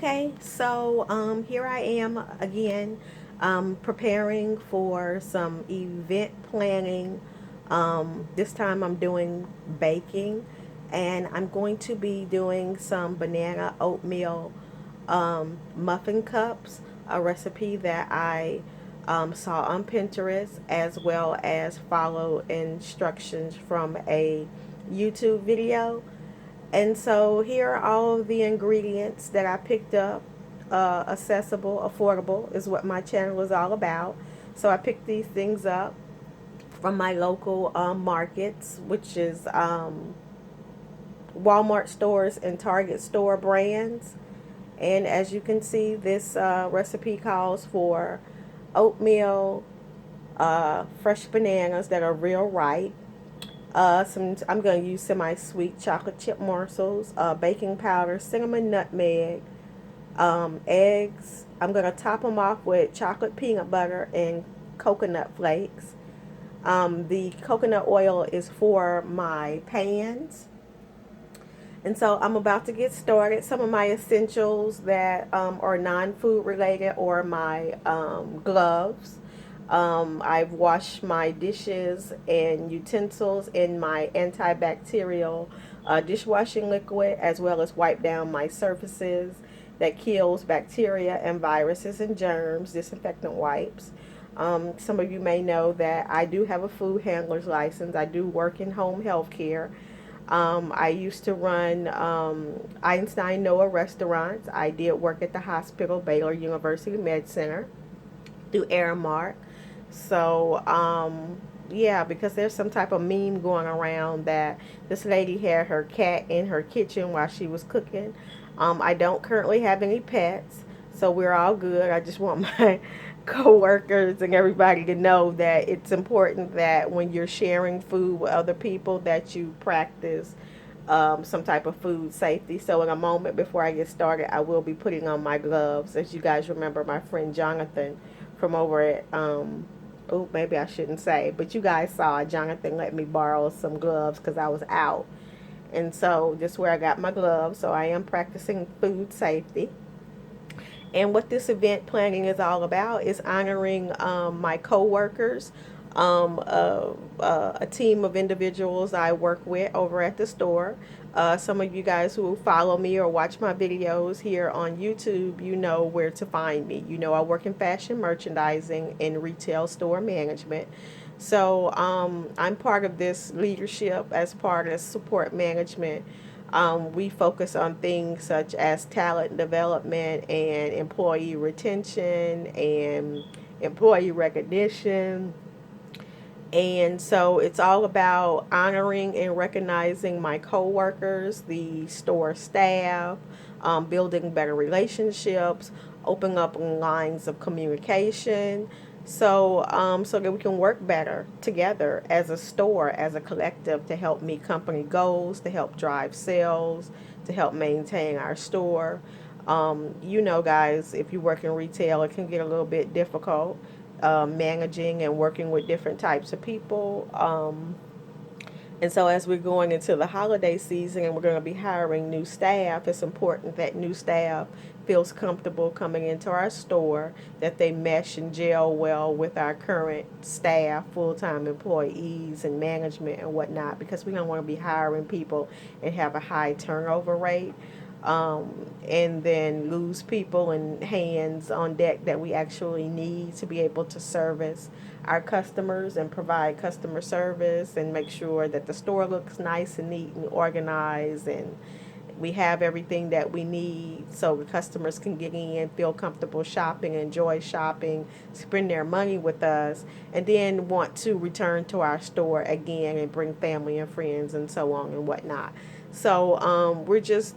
Okay, so here I am again, preparing for some event planning. This time I'm doing baking, and I'm going to be doing some banana oatmeal muffin cups, a recipe that I saw on Pinterest, as well as follow instructions from a YouTube video. And so here are all of the ingredients that I picked up. Accessible, affordable is what my channel is all about. So I picked these things up from my local markets, which is Walmart stores and Target store brands. And as you can see, this recipe calls for oatmeal, fresh bananas that are real ripe, I'm going to use semi-sweet chocolate chip morsels, baking powder, cinnamon, nutmeg, eggs. I'm going to top them off with chocolate peanut butter and coconut flakes. The coconut oil is for my pans. And so I'm about to get started. Some of my essentials that are non-food related or my gloves. I've washed my dishes and utensils in my antibacterial dishwashing liquid, as well as wipe down my surfaces that kills bacteria and viruses and germs, disinfectant wipes. Some of you may know that I do have a food handler's license. I do work in home health care. I used to run Einstein Noah restaurants. I did work at the hospital, Baylor University Med Center, through Aramark. So, yeah, because there's some type of meme going around that this lady had her cat in her kitchen while she was cooking. I don't currently have any pets, so we're all good. I just want my coworkers and everybody to know that it's important that when you're sharing food with other people that you practice some type of food safety. So in a moment before I get started, I will be putting on my gloves. As you guys remember, my friend Jonathan from over at oh, maybe I shouldn't say, but you guys saw Jonathan let me borrow some gloves because I was out. And so this is where I got my gloves. So I am practicing food safety. And what this event planning is all about is honoring my coworkers, a team of individuals I work with over at the store. Some of you guys who follow me or watch my videos here on YouTube, you know where to find me. You know I work in fashion merchandising and retail store management. So I'm part of this leadership as part of support management. We focus on things such as talent development and employee retention and employee recognition. And so it's all about honoring and recognizing my coworkers, the store staff, building better relationships, opening up lines of communication, so that we can work better together as a store, as a collective, to help meet company goals, to help drive sales, to help maintain our store. You know, guys, if you work in retail, it can get a little bit difficult managing and working with different types of people. And so, as we're going into the holiday season and we're going to be hiring new staff, it's important that new staff feels comfortable coming into our store, that they mesh and gel well with our current staff, full-time employees and management and whatnot, because we don't want to be hiring people and have a high turnover rate, and then lose people and hands on deck that we actually need to be able to service our customers and provide customer service and make sure that the store looks nice and neat and organized, and we have everything that we need so the customers can get in, feel comfortable shopping, enjoy shopping, spend their money with us, and then want to return to our store again and bring family and friends and so on and whatnot. So we're just,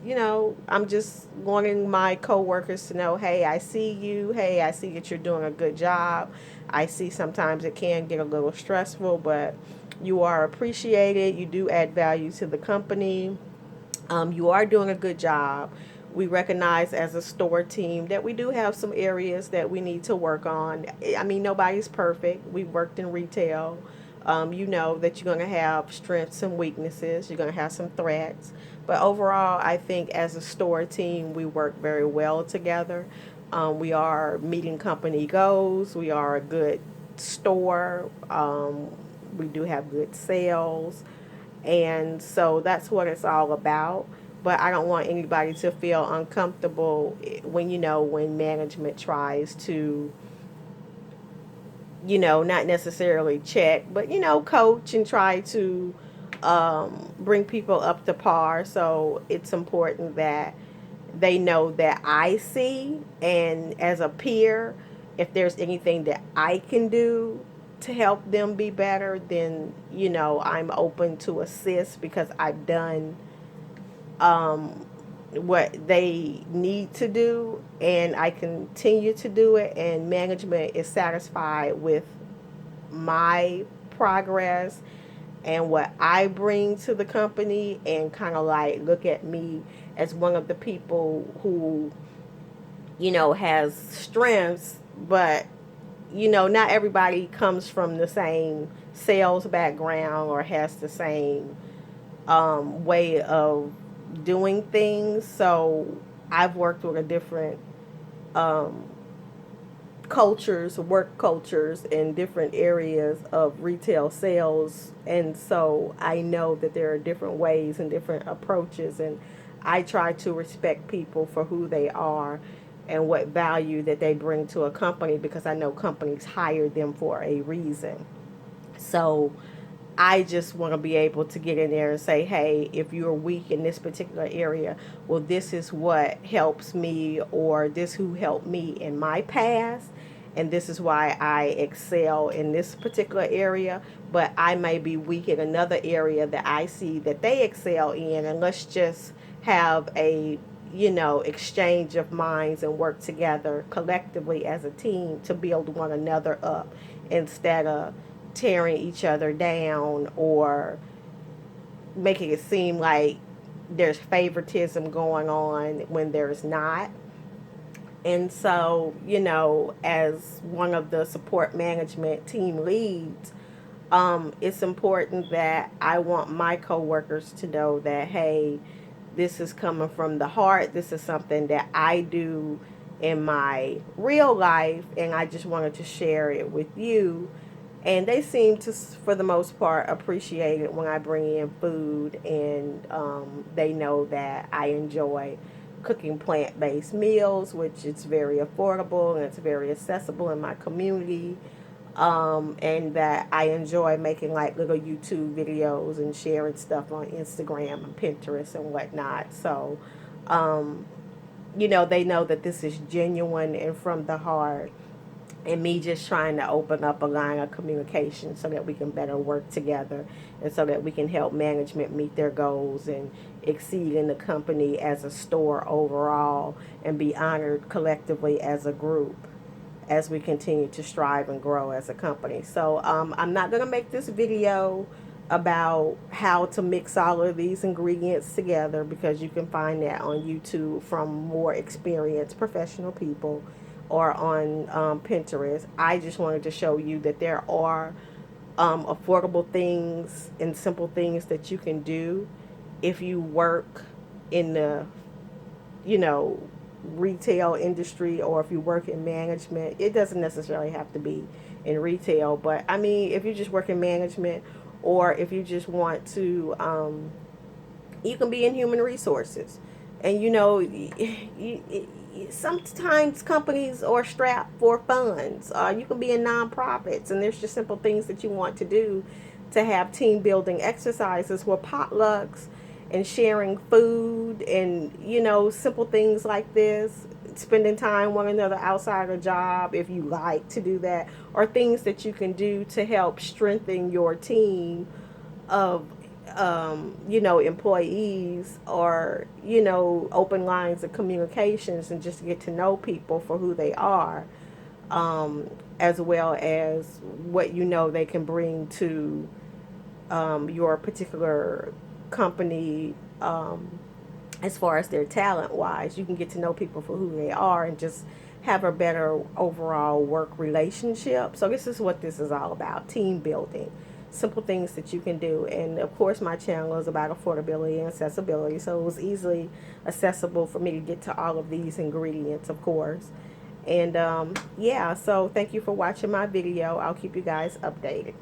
I'm just wanting my coworkers to know, hey, I see you. Hey, I see that you're doing a good job. I see sometimes it can get a little stressful, but you are appreciated. You do add value to the company. You are doing a good job. We recognize as a store team that we do have some areas that we need to work on. I mean, nobody's perfect. We've worked in retail You know that you're going to have strengths and weaknesses. You're going to have some threats. But overall, I think as a store team, we work very well together. We are meeting company goals. We are a good store. We do have good sales. And so that's what it's all about. But I don't want anybody to feel uncomfortable when, when management tries to, not necessarily check, but, coach and try to bring people up to par. So it's important that they know that I see, and as a peer, if there's anything that I can do to help them be better, then, I'm open to assist because I've done um, what they need to do, and I continue to do it, and management is satisfied with my progress and what I bring to the company, and kind of like look at me as one of the people who, has strengths, but, not everybody comes from the same sales background or has the same way of doing things. So I've worked with a different um, cultures, work cultures in different areas of retail sales. And so I know that there are different ways and different approaches. And I try to respect people for who they are and what value that they bring to a company, because I know companies hire them for a reason. So I just want to be able to get in there and say, hey, if you're weak in this particular area, well, this is what helps me, or this who helped me in my past, and this is why I excel in this particular area. But I may be weak in another area that I see that they excel in, and let's just have a exchange of minds and work together collectively as a team to build one another up, instead of tearing each other down or making it seem like there's favoritism going on when there's not. And so, as one of the support management team leads, it's important that I want my coworkers to know that, hey, this is coming from the heart. This is something that I do in my real life, and I just wanted to share it with you. And they seem to, for the most part, appreciate it when I bring in food, and they know that I enjoy cooking plant-based meals, which it's very affordable and it's very accessible in my community. And that I enjoy making like little YouTube videos and sharing stuff on Instagram and Pinterest and whatnot. So, um, they know that this is genuine and from the heart, and me just trying to open up a line of communication so that we can better work together, and so that we can help management meet their goals and exceed in the company as a store overall, and be honored collectively as a group as we continue to strive and grow as a company. So I'm not going to make this video about how to mix all of these ingredients together, because you can find that on YouTube from more experienced professional people, or on Pinterest. I just wanted to show you that there are affordable things and simple things that you can do if you work in the, you know, retail industry, or if you work in management. It doesn't necessarily have to be in retail, but I mean, if you just work in management, or if you just want to, you can be in human resources. And sometimes companies are strapped for funds. You can be in nonprofits, and there's just simple things that you want to do to have team building exercises, where potlucks and sharing food, and simple things like this, spending time one another outside a job if you like to do that, or things that you can do to help strengthen your team of employees, or open lines of communications, and just get to know people for who they are, as well as what they can bring to your particular company, as far as their talent wise. You can get to know people for who they are, and just have a better overall work relationship. So this is what this is all about: team building. simple things that you can do. And of course, my channel is about affordability and accessibility, so it was easily accessible for me to get to all of these ingredients, of course. And yeah, so thank you for watching my video. I'll keep you guys updated.